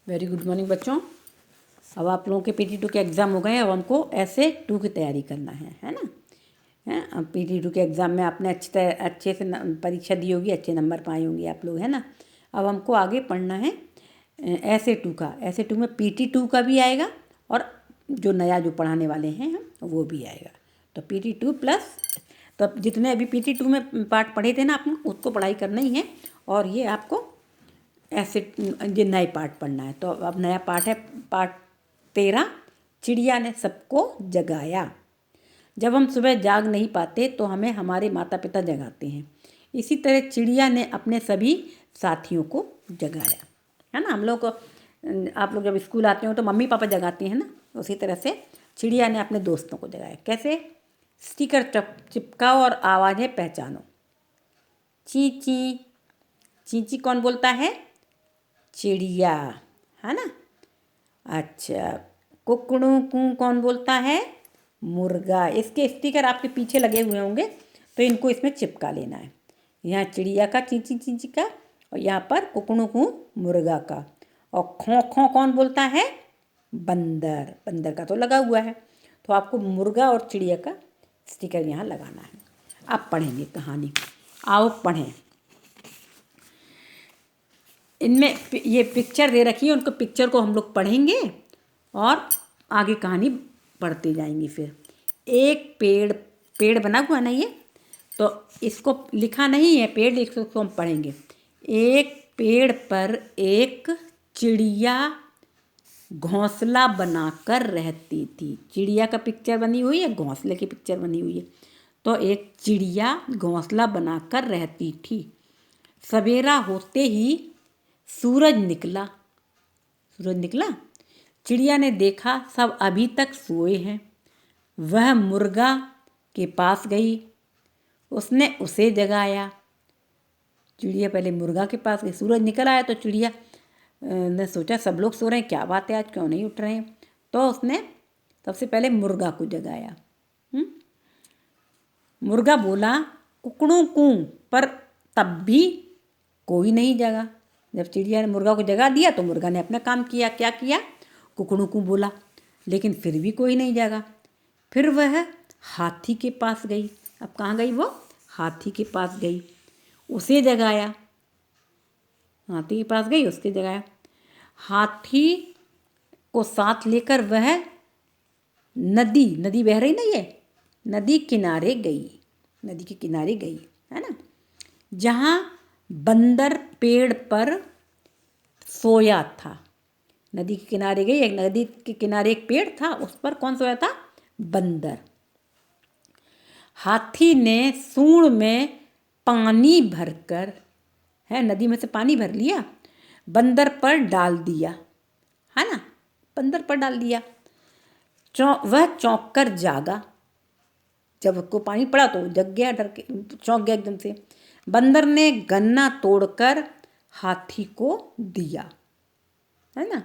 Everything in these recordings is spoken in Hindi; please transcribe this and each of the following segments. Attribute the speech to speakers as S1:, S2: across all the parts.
S1: वेरी गुड मॉर्निंग बच्चों। अब आप लोगों के PT2 के एग्ज़ाम हो गए। अब हमको ऐसे 2 की तैयारी करना है ना। अब PT2 के एग्ज़ाम में आपने अच्छे से परीक्षा दी होगी, अच्छे नंबर पाए होंगे आप लोग, है ना। अब हमको आगे पढ़ना है ऐसे 2 का। ऐसे 2 में PT2 का भी आएगा और जो नया जो पढ़ाने वाले हैं हम वो भी आएगा। तो PT2 प्लस, तो जितने अभी PT2 में पार्ट पढ़े थे ना आपने, उसको पढ़ाई करना ही है। और ये आपको ऐसे ये नए पार्ट पढ़ना है। तो अब नया पार्ट है पार्ट 13, चिड़िया ने सबको जगाया। जब हम सुबह जाग नहीं पाते तो हमें हमारे माता पिता जगाते हैं। इसी तरह चिड़िया ने अपने सभी साथियों को जगाया, है ना। हम लोग को, आप लोग जब स्कूल आते हो तो मम्मी पापा जगाते हैं ना, उसी तरह से चिड़िया ने अपने दोस्तों को जगाया। कैसे? स्टिकर चिपकाओ और आवाज़ें पहचानो। ची ची। ची ची कौन बोलता है? चिड़िया, है ना। अच्छा, कुकड़ू कू कौन बोलता है? मुर्गा। इसके स्टिकर आपके पीछे लगे हुए होंगे, तो इनको इसमें चिपका लेना है। यहाँ चिड़िया का चींची चींची का, और यहाँ पर कुकड़ू कू मुर्गा का। और खो खो कौन बोलता है? बंदर। बंदर का तो लगा हुआ है, तो आपको मुर्गा और चिड़िया का स्टिकर यहाँ लगाना है। अब पढ़ेंगे कहानी। आओ पढ़ें। इनमें ये पिक्चर दे रखी है, उनको पिक्चर को हम लोग पढ़ेंगे और आगे कहानी पढ़ते जाएंगे। फिर एक पेड़ बना हुआ ना ये, तो इसको लिखा नहीं है पेड़, इसको हम पढ़ेंगे। एक पेड़ पर एक चिड़िया घोंसला बनाकर रहती थी। चिड़िया का पिक्चर बनी हुई है, घोंसले की पिक्चर बनी हुई है। तो एक चिड़िया घोंसला बनाकर रहती थी। सवेरा होते ही सूरज निकला। सूरज निकला। चिड़िया ने देखा सब अभी तक सोए हैं। वह मुर्गा के पास गई, उसने उसे जगाया। चिड़िया पहले मुर्गा के पास गई। सूरज निकल आया तो चिड़िया ने सोचा सब लोग सो रहे हैं, क्या बात है आज क्यों नहीं उठ रहे हैं। तो उसने सबसे पहले मुर्गा को जगाया। मुर्गा बोला कुकड़ू कू, पर तब भी कोई नहीं जगा। जब चिड़िया ने मुर्गा को जगा दिया तो मुर्गा ने अपना काम किया। क्या किया? कुकड़ू कू बोला, लेकिन फिर भी कोई नहीं जगा। फिर वह हाथी के पास गई। अब कहाँ गई वो? हाथी के पास गई, उसे जगाया। हाथी के पास गई, उसके जगाया। हाथी को साथ लेकर वह नदी बह रही ना, ये नदी किनारे गई। नदी के किनारे गई, है ना, जहाँ बंदर पेड़ पर सोया था। नदी के किनारे गई, एक नदी के किनारे एक पेड़ था, उस पर कौन सोया था? बंदर। हाथी ने सूंड में पानी भरकर, है, नदी में से पानी भर लिया, बंदर पर डाल दिया, है ना, बंदर पर डाल दिया। वह चौंक कर जागा। जब उसको पानी पड़ा तो जग गया, डर के चौंक गया एकदम से। बंदर ने गन्ना तोड़कर हाथी को दिया, है ना।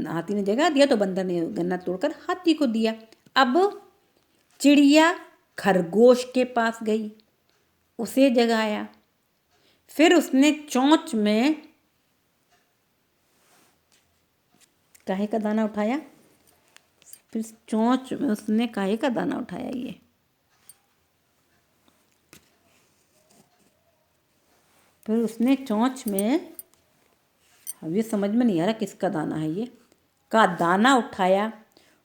S1: हाथी ने जगा दिया तो बंदर ने गन्ना तोड़कर हाथी को दिया। अब चिड़िया खरगोश के पास गई, उसे जगाया। फिर उसने चोंच में काहे का दाना उठाया। फिर चोंच में उसने काहे का दाना उठाया। ये फिर उसने चोंच में, अब ये समझ में नहीं आ रहा किसका दाना है ये, का दाना उठाया।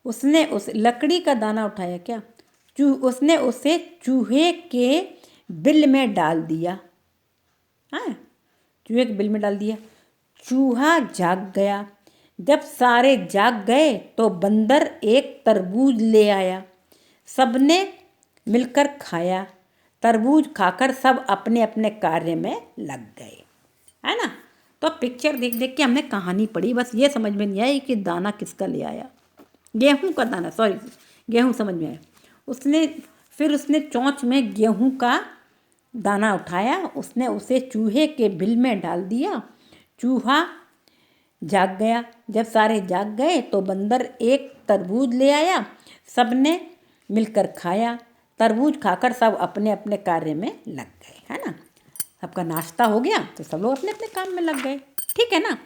S1: उसने उस लकड़ी का दाना उठाया क्या? उसने उसे चूहे के बिल में डाल दिया। हाँ, चूहे के बिल में डाल दिया। चूहा जाग गया। जब सारे जाग गए तो बंदर एक तरबूज ले आया। सबने मिलकर खाया। तरबूज खाकर सब अपने अपने कार्य में लग गए, है ना। तो पिक्चर देख देख के हमने कहानी पढ़ी, बस ये समझ में नहीं आई कि दाना किसका ले आया। गेहूं का दाना, सॉरी, गेहूं समझ में आया। फिर उसने चोंच में गेहूं का दाना उठाया, उसने उसे चूहे के बिल में डाल दिया। चूहा जाग गया। जब सारे जाग गए तो बंदर एक तरबूज ले आया। सबने मिलकर खाया। तरबूज खाकर सब अपने अपने कार्य में लग गए, है ना। सबका नाश्ता हो गया तो सब लोग अपने अपने काम में लग गए, ठीक है ना।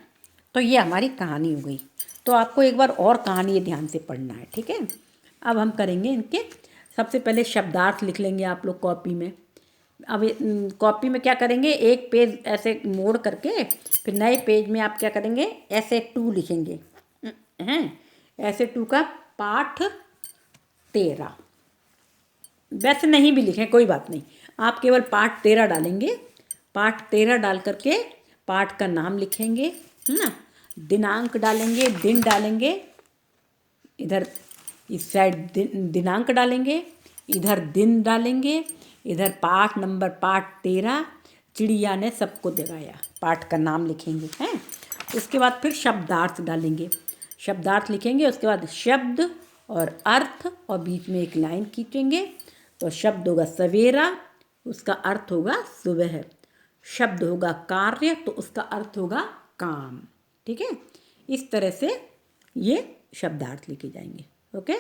S1: तो ये हमारी कहानी हो गई। तो आपको एक बार और कहानी ये ध्यान से पढ़ना है, ठीक है। अब हम करेंगे इनके, सबसे पहले शब्दार्थ लिख लेंगे आप लोग कॉपी में। अब कॉपी में क्या करेंगे, एक पेज ऐसे मोड़ करके फिर नए पेज में आप क्या करेंगे, ऐसे 2 लिखेंगे हैं, ऐसे 2 का पाठ 13। वैसे नहीं भी लिखें कोई बात नहीं, आप केवल पाठ 13 डालेंगे। पाठ 13 डाल करके पाठ का नाम लिखेंगे, है ना, दिनांक डालेंगे, दिन डालेंगे, इधर इस साइड दिनांक डालेंगे, इधर दिन डालेंगे, इधर पाठ नंबर पाठ 13, चिड़िया ने सबको जगाया, पाठ का नाम लिखेंगे हैं। उसके बाद फिर शब्दार्थ डालेंगे, शब्दार्थ लिखेंगे, उसके बाद शब्द और अर्थ और बीच में एक लाइन खींचेंगे। तो शब्द होगा सवेरा, उसका अर्थ होगा सुबह। शब्द होगा कार्य, तो उसका अर्थ होगा काम, ठीक है। इस तरह से ये शब्दार्थ लिखे जाएंगे, ओके।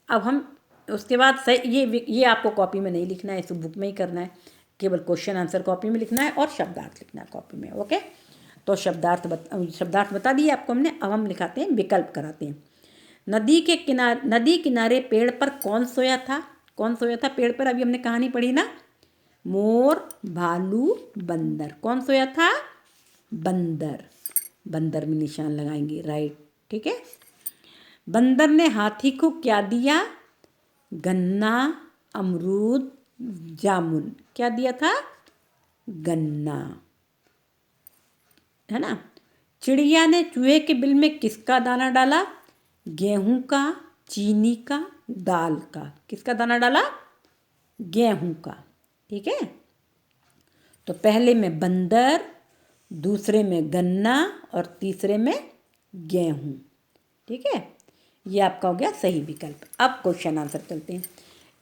S1: अब हम उसके बाद सही, ये आपको कॉपी में नहीं लिखना है, इस बुक में ही करना है, केवल क्वेश्चन आंसर कॉपी में लिखना है और शब्दार्थ लिखना है कॉपी में, ओके। तो शब्दार्थ बता दिए आपको हमने। अब हम लिखाते हैं, विकल्प कराते हैं। नदी किनारे पेड़ पर कौन सोया था, कौन सोया था पेड़ पर, अभी हमने कहानी पढ़ी ना, मोर, भालू, बंदर। कौन सोया था, बंदर। बंदर में निशान लगाएंगे, राइट, ठीक है। बंदर ने हाथी को क्या दिया, गन्ना, अमरूद, जामुन। क्या दिया था, गन्ना, है ना। चिड़िया ने चूहे के बिल में किसका दाना डाला, गेहूं का, चीनी का, दाल का। किसका दाना डाला, गेहूं का, ठीक है। तो पहले में बंदर, दूसरे में गन्ना और तीसरे में गेहूं, ठीक है। ये आपका हो गया सही विकल्प। अब क्वेश्चन आंसर चलते हैं।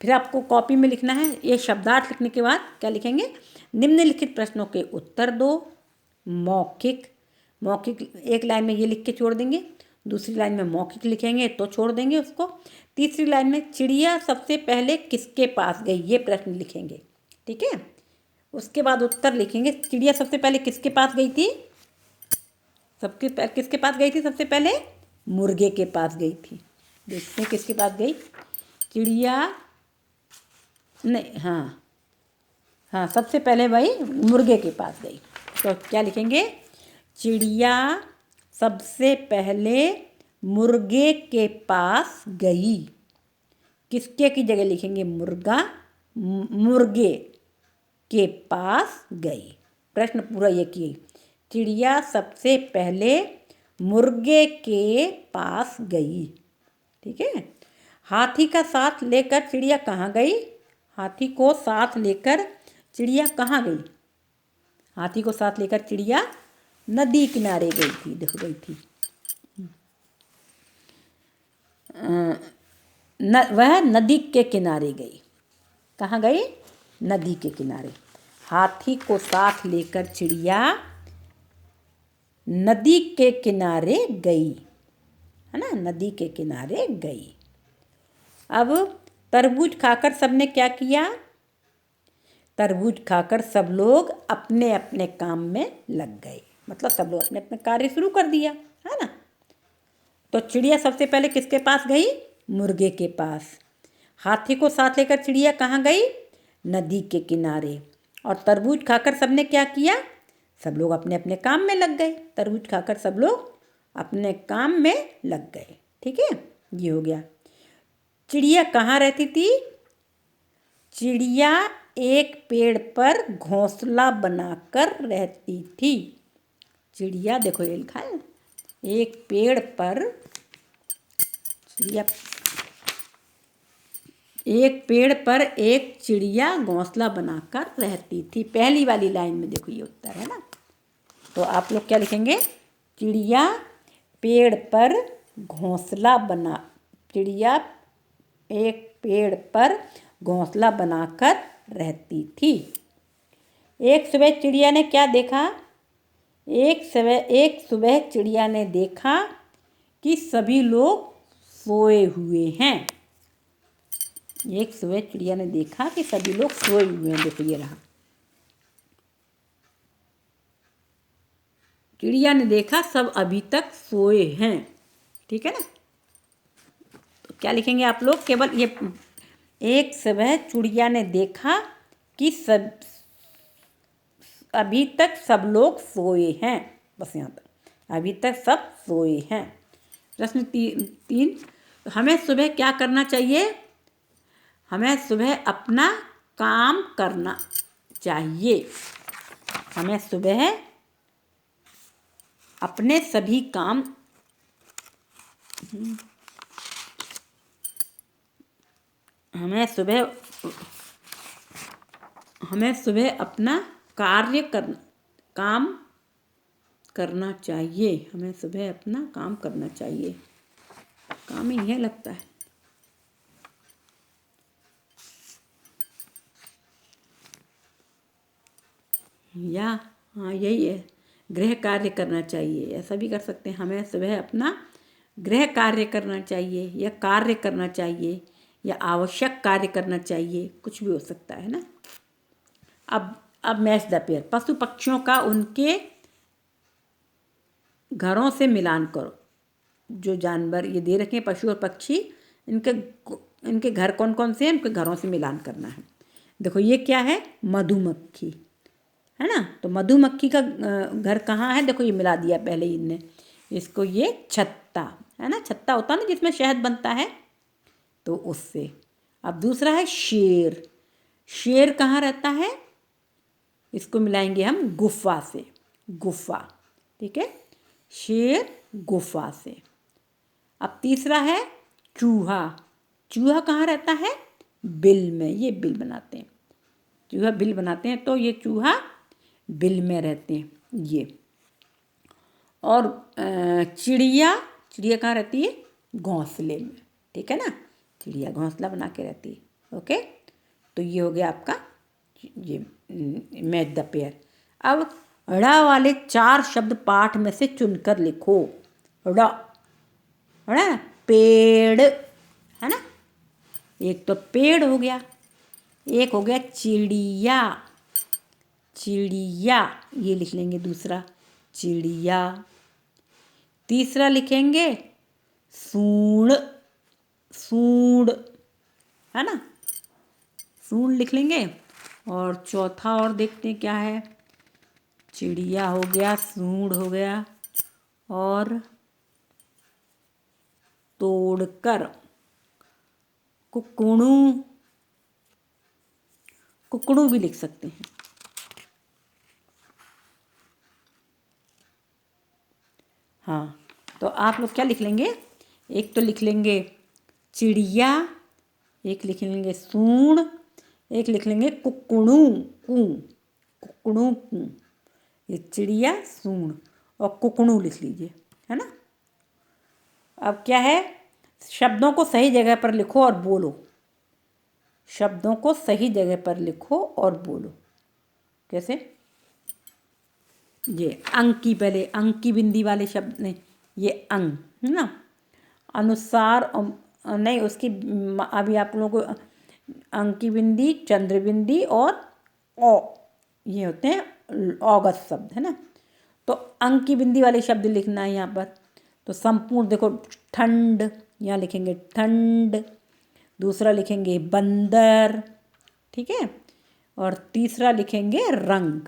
S1: फिर आपको कॉपी में लिखना है, ये शब्दार्थ लिखने के बाद क्या लिखेंगे, निम्नलिखित प्रश्नों के उत्तर दो। मौखिक, एक लाइन में ये लिख के छोड़ देंगे, दूसरी लाइन में मौखिक लिखेंगे तो छोड़ देंगे उसको, तीसरी लाइन में चिड़िया सबसे पहले किसके पास गई, ये प्रश्न लिखेंगे, ठीक है। उसके बाद उत्तर लिखेंगे, चिड़िया सबसे पहले किसके पास गई थी, किसके पास गई थी सबसे पहले, मुर्गे के पास गई थी। देखते हैं किसके पास गई, चिड़िया, नहीं, हाँ, सबसे पहले भाई मुर्गे के पास गई। तो क्या लिखेंगे, चिड़िया सबसे पहले मुर्गे के पास गई। किसके की जगह लिखेंगे, मुर्गे के पास गई। प्रश्न पूरा ये किए, चिड़िया सबसे पहले मुर्गे के पास गई, ठीक है। हाथी का साथ लेकर चिड़िया कहाँ गई, हाथी को साथ लेकर चिड़िया कहाँ गई, हाथी को साथ लेकर चिड़िया नदी किनारे गई थी, देखो गई थी। वह नदी के किनारे गई, कहाँ गई, नदी के किनारे। हाथी को साथ लेकर चिड़िया नदी के किनारे गई, है ना, नदी के किनारे गई। अब तरबूज खाकर सबने क्या किया, तरबूज खाकर सब लोग अपने अपने काम में लग गए, मतलब सब लोग अपने अपने कार्य शुरू कर दिया, है ना। तो चिड़िया सबसे पहले किसके पास गई, मुर्गे के पास। हाथी को साथ लेकर चिड़िया कहाँ गई, नदी के किनारे। और तरबूज खाकर सबने क्या किया, सब लोग अपने अपने काम में लग गए, तरबूज खाकर सब लोग अपने काम में लग गए, ठीक है। ये हो गया। चिड़िया कहाँ रहती थी, चिड़िया एक पेड़ पर घोंसला बनाकर रहती थी। चिड़िया, देखो ये लिखा है, एक पेड़ पर चिड़िया, एक पेड़ पर एक चिड़िया घोंसला बनाकर रहती थी। पहली वाली लाइन में देखो ये उत्तर है ना। तो आप लोग क्या लिखेंगे, चिड़िया पेड़ पर घोंसला बना, चिड़िया एक पेड़ पर घोंसला बनाकर रहती थी। एक सुबह चिड़िया ने क्या देखा, एक सुबह चिड़िया ने देखा कि सभी लोग सोए हुए हैं। एक सुबह चिड़िया ने देखा कि सभी लोग सोए हुए हैं, देखो ये रहा। चिड़िया ने देखा सब अभी तक सोए हैं। ठीक है ना। तो क्या लिखेंगे आप लोग? केवल ये एक सुबह चिड़िया ने देखा कि सब अभी तक सब लोग सोए हैं। बस यहाँ तक, अभी तक सब सोए हैं। प्रश्न 3, हमें सुबह क्या करना चाहिए? हमें सुबह अपना काम करना चाहिए। हमें सुबह अपने सभी काम हमें सुबह अपना काम करना चाहिए। हमें सुबह अपना काम करना चाहिए। काम ही है लगता है। या हाँ, यही है, गृह कार्य करना चाहिए, ऐसा भी कर सकते हैं। हमें सुबह अपना गृह कार्य करना चाहिए, या कार्य करना चाहिए, या आवश्यक कार्य करना चाहिए, कुछ भी हो सकता है ना। अब मैच द पेयर। पशु पक्षियों का उनके घरों से मिलान करो। जो जानवर ये दे रखे हैं, पशु और पक्षी, इनके घर कौन कौन से हैं, उनके घरों से मिलान करना है। देखो ये क्या है? मधुमक्खी है ना। तो मधुमक्खी का घर कहाँ है? देखो ये मिला दिया पहले ही इनने इसको। ये छत्ता है ना, छत्ता होता है ना जिसमें शहद बनता है, तो उससे। अब दूसरा है शेर। शेर कहाँ रहता है? इसको मिलाएंगे हम गुफा से, गुफा। ठीक है, शेर गुफा से। अब तीसरा है चूहा। चूहा कहाँ रहता है? बिल में। ये बिल बनाते हैं, चूहा बिल बनाते हैं, तो ये चूहा बिल में रहते हैं ये। और चिड़िया, चिड़िया कहाँ रहती है? घोंसले में। ठीक है ना, चिड़िया घोंसला बना के रहती है। ओके, तो ये हो गया आपका ये मैच द पेयर। अब ड़ वाले 4 शब्द पाठ में से चुनकर लिखो। ड़, पेड़ है ना, एक तो पेड़ हो गया, एक हो गया चिड़िया, चिड़िया ये लिख लेंगे दूसरा, चिड़िया। तीसरा लिखेंगे सूंड, सूंड है ना, सूंड लिख लेंगे। और चौथा और देखते हैं क्या है। चिड़िया हो गया, सूंड हो गया, और तोड़कर, कुकड़ू, कुकड़ू भी लिख सकते हैं। हाँ, तो आप लोग क्या लिख लेंगे? एक तो लिख लेंगे चिड़िया, एक लिख लेंगे सूंड, एक लिख लेंगे कुकड़ू, कुकड़ू कू। ये चिड़िया, सूंड और कुकड़ू लिख लीजिए, है ना। अब क्या है? शब्दों को सही जगह पर लिखो और बोलो। शब्दों को सही जगह पर लिखो और बोलो। कैसे? ये अंक की, पहले अंक की बिंदी वाले शब्द ने, ये अंग है ना, अनुसार नहीं उसकी, अभी आप लोगों को अंक की बिंदी, चंद्र बिंदी और ओ, ये होते हैं औगत शब्द, है ना। तो अंक की बिंदी वाले शब्द लिखना है यहाँ पर। तो संपूर्ण देखो, ठंड, यहाँ लिखेंगे ठंड। दूसरा लिखेंगे बंदर, ठीक है। और तीसरा लिखेंगे रंग।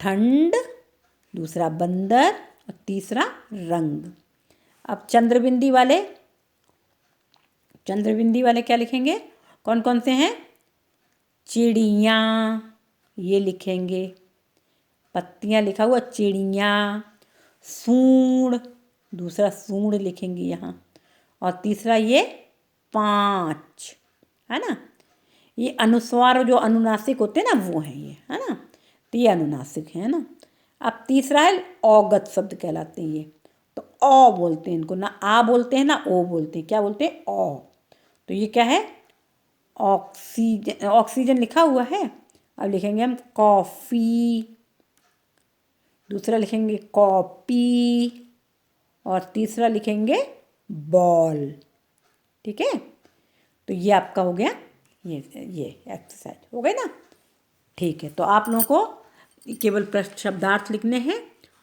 S1: ठंड, दूसरा बंदर और तीसरा रंग। अब चंद्रबिंदी वाले क्या लिखेंगे? कौन कौन से हैं? चिड़िया ये लिखेंगे, पत्तियां लिखा हुआ चिड़िया। सूंड, दूसरा सूंड लिखेंगे यहाँ। और तीसरा ये 5 है ना। ये अनुस्वार जो अनुनासिक होते हैं ना, वो हैं ये, है ना। तो ये अनुनासिक है ना। अब तीसरा है औगत शब्द कहलाते हैं ये। तो औ बोलते हैं इनको, ना आ बोलते हैं ना ओ बोलते हैं, क्या बोलते हैं? औ। तो ये क्या है? ऑक्सीजन, ऑक्सीजन लिखा हुआ है। अब लिखेंगे हम कॉफ़ी, दूसरा लिखेंगे कॉपी, और तीसरा लिखेंगे बॉल। ठीक है, तो ये आपका हो गया, ये एक्सरसाइज हो गई ना। ठीक है, तो आप लोगों को केवल प्रश्न शब्दार्थ लिखने हैं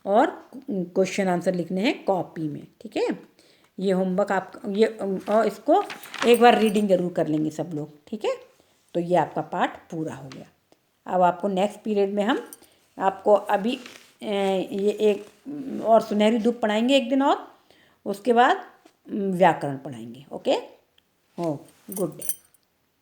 S1: और क्वेश्चन आंसर लिखने हैं कॉपी में, ठीक है। ये होमवर्क आप ये और इसको एक बार रीडिंग ज़रूर कर लेंगे सब लोग, ठीक है। तो ये आपका पार्ट पूरा हो गया। अब आपको नेक्स्ट पीरियड में हम आपको अभी ये एक और सुनहरी धूप पढ़ाएंगे एक दिन, और उसके बाद व्याकरण पढ़ाएंगे। ओके, हो गुड डे।